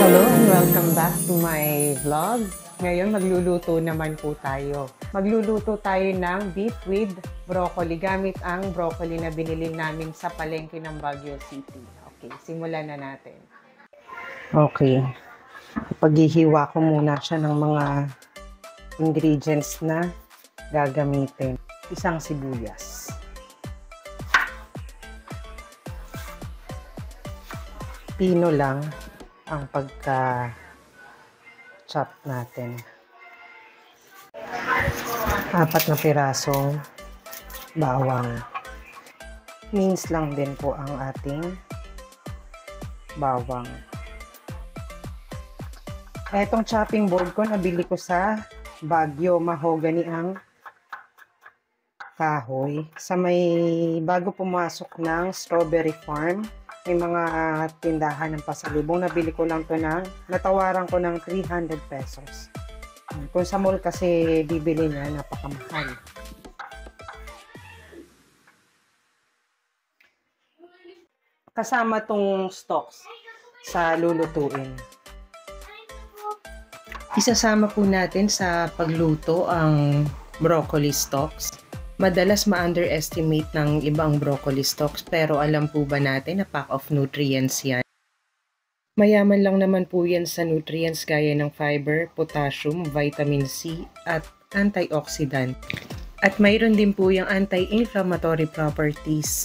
Hello and welcome back to my vlog. Ngayon magluluto naman po tayo. Magluluto tayo ng beef with broccoli gamit ang broccoli na binili namin sa palengke ng Baguio City. Okay, simulan na natin. Okay, paghihiwa ko muna siya ng mga ingredients na gagamitin. Isang sibuyas. Pino lang ang pagka-chop natin. 4 na pirasong bawang. Mince lang din po ang ating bawang. Etong chopping board ko, nabili ko sa Baguio. Mahogany ang kahoy. Sa may bago pumasok ng Strawberry Farm, may mga tindahan ng pasalubong. Nabili ko lang to natawaran ko ng 300 pesos. Kung sa mall kasi bibili niya, napakamahal. Kasama tong stalks sa lulutuin. Isasama po natin sa pagluto ang broccoli stalks. Madalas ma-underestimate ng ibang broccoli stalks, pero alam po ba natin na pack of nutrients yan? Mayaman lang naman po yan sa nutrients gaya ng fiber, potassium, vitamin C at antioxidant. At mayroon din po yung anti-inflammatory properties.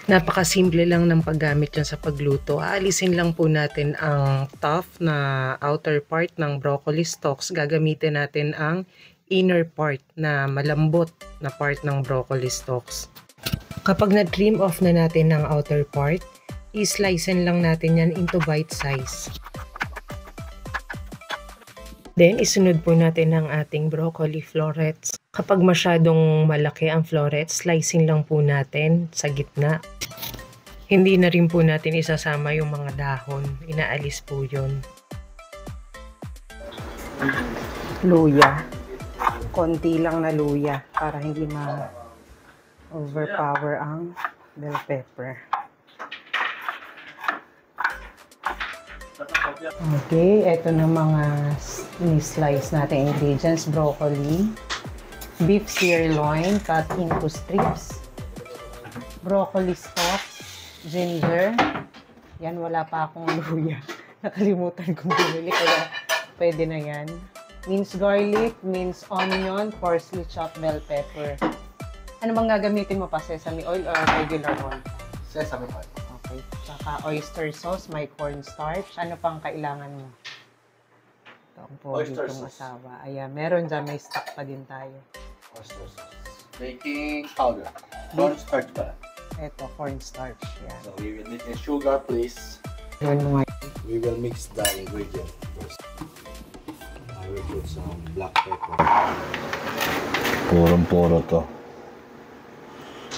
Napakasimple lang ng paggamit yan sa pagluto. Aalisin lang po natin ang tough na outer part ng broccoli stalks. Gagamitin natin ang inner part na malambot na part ng broccoli stalks. Kapag na-trim off na natin ang outer part, i-slicein lang natin yan into bite size. Then, isunod po natin ang ating broccoli florets. Kapag masyadong malaki ang florets, slicing lang po natin sa gitna. Hindi na rin po natin isasama yung mga dahon. Inaalis po yun. Luya. Konti lang na luya para hindi ma-overpower ang bell pepper. Okay, eto na mga ni-slice natin ingredients. Broccoli, beef sirloin cut into strips, broccoli stalks, ginger. Yan, wala pa akong luya. Nakalimutan kong bumili kaya pwede na yan. Minced garlic, minced onion, coarsely chopped bell pepper. Ano bang gagamitin mo pa? Sesame oil or regular oil? Sesame oil. Okay. Saka oyster sauce, may cornstarch. Ano pang kailangan mo? Ito ang pogi kong asawa. Ayan, meron dyan. May stock pa din tayo. Oyster sauce. Baking powder. Cornstarch pala. Ito, cornstarch. Yan. So we will need a sugar, please. Yan mo. We will mix the ingredient first. I will put some black pepper. Purong-puro to.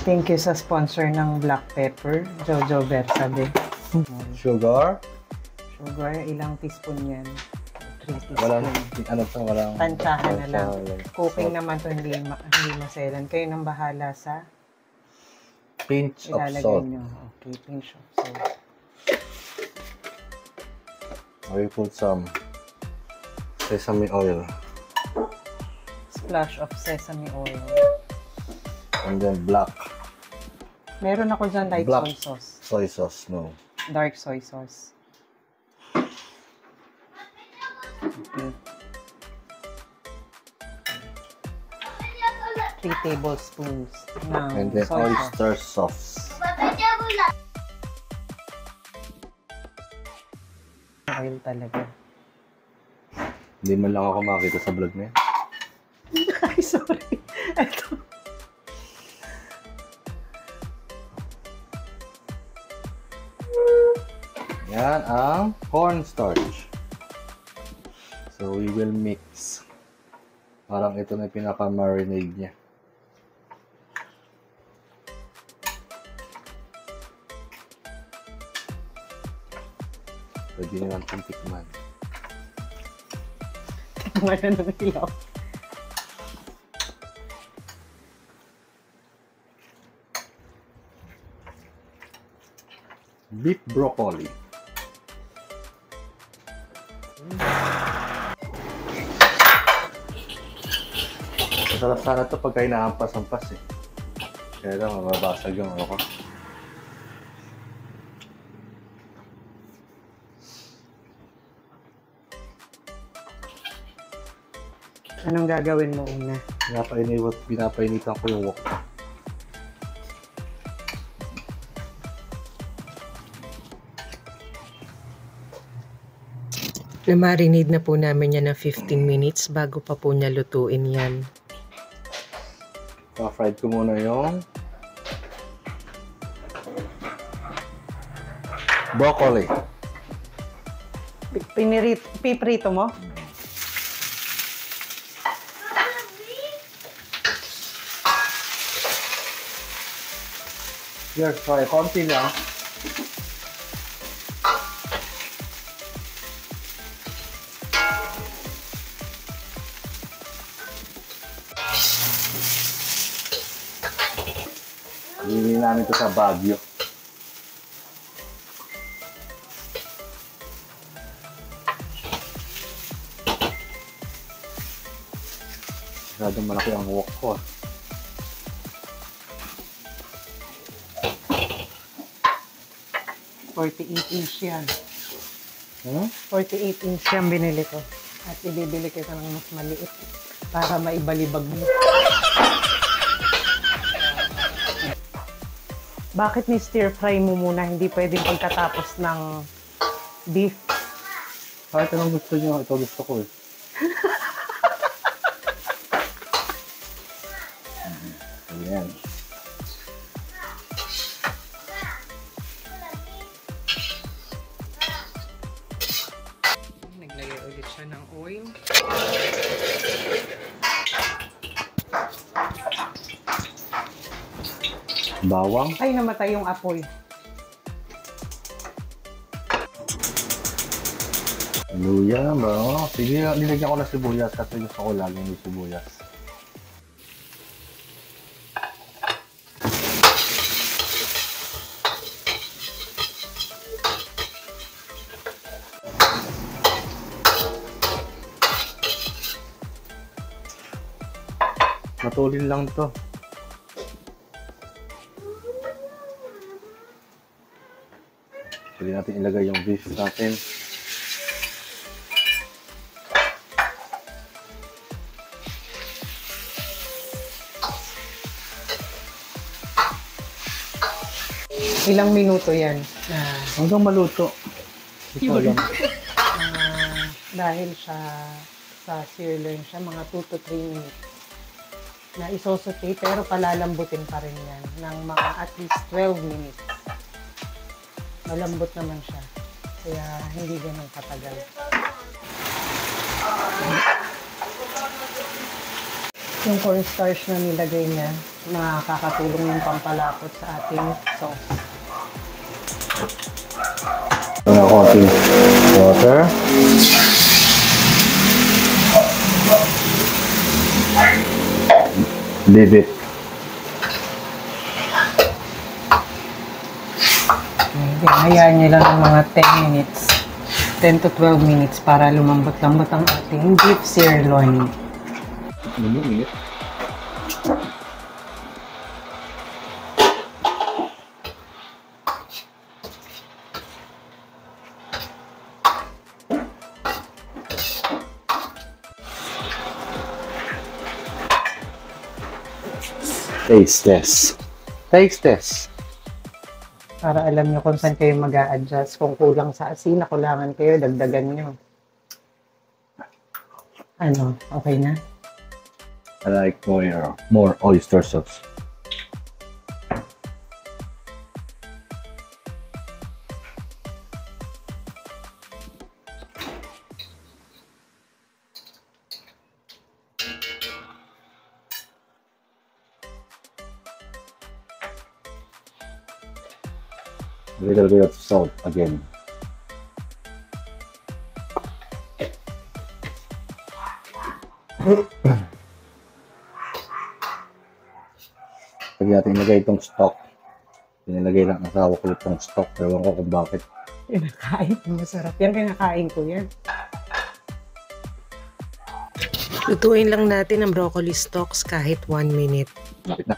Thank you sa sponsor ng black pepper, Jojo Versabe. Sugar. Sugar, ilang teaspoon yan? 3 teaspoon. Walang, walang... Tansyahan na lang. Cooking naman to, hindi maselan. Kayo nang bahala sa pinch of ilalagay salt. nyo. Okay, pinch of salt. I will put some sesame oil. Splash of sesame oil. And then black. Meron ako dyan light Black soy sauce. Soy sauce, no. Dark soy sauce. Okay. 3 tablespoons ng And then soy oyster sauce. sauce. Oil talaga. Hindi man lang ako makita sa vlog na yan. Ay, sorry. Ito. Yan ang cornstarch. So we will mix. Parang ito na yung pinaka-marinade niya. Pwede nyo lang itong tikman. Tikman na ng ilaw. beef broccoli. Masarap sana ito pagka inaampas-ampas eh. Kaya lang, mababasag yung ano ko. Anong gagawin mo una? Pinapainitan ko yung wok. Na-marinate na po namin yan ng 15 minutes bago pa po niya lutuin yan. Fried ko muna yung broccoli. Piprito mo? Yes, fry. Konti lang. Hindi namin ito sa Baguio. Masyadong malaki ang wok ko. 48-inch yan. 48-inch yan binili ko. At ibibili kita ng mas maliit para maibalibag mo. Bakit ni stir fry mo muna? Hindi pwedeng pagkatapos ng beef. Kahit anong gusto niyo, ito gusto ko eh. Ayan. Naglagay ulit siya ng oil. Bawang. Ay, namatay yung apoy. Luya ba? Sige, nilagyan ko na sibuyas kasi gusto ko laging may sibuyas. Matulin lang to. Pwede natin ilagay yung beef natin. Ilang minuto yan? Hanggang maluto. Dahil siya sa sirloin siya, mga 2 to 3 minutes na isosote, pero palalambutin pa rin yan ng mga at least 12 minutes. Malambot naman siya, kaya hindi ganun katagal. Yung cornstarch na nilagay niya, nakakatulong yung pampalapot sa ating sauce. Konting water. Leave it. Hayaan niyo lang ng mga 10 minutes. 10 to 12 minutes para lumambot-lambot ang ating beef sirloin. Lumingit. Taste test. Taste test. Para alam nyo kung saan kayo mag-a-adjust. Kung kulang sa asin, kulangan kayo, dagdagan nyo. Ano? Okay na? I like more oyster sauce. A little bit of salt again. Pag natin ilagay itong stock, pinilagay ng asawa ko itong stock. Ewan ko kung bakit. Kinakain. Masarap yan. Kinakain ko yan. Lutuin lang natin ang broccoli stalks kahit 1 minute. Lapit na.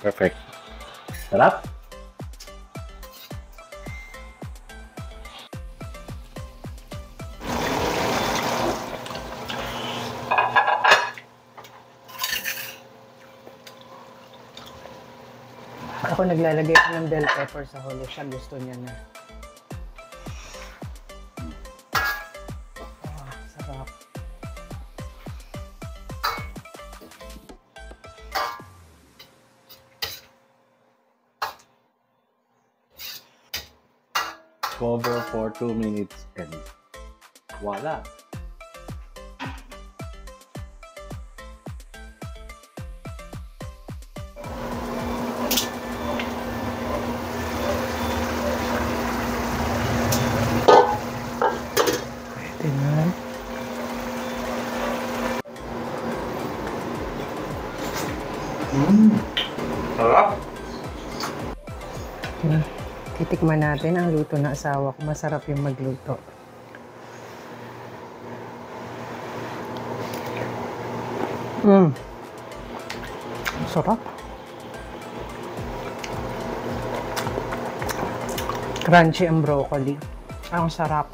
Perfect. Sarap. Ako naglalagay ko ng bell pepper sa huli. Siya gusto niya na. Sarap. Cover for 2 minutes and voila. Pwede na. Sarap. Titikman natin ang luto ng asawa ko. Masarap yung magluto. Sarap. Crunchy ang broccoli. Ang sarap.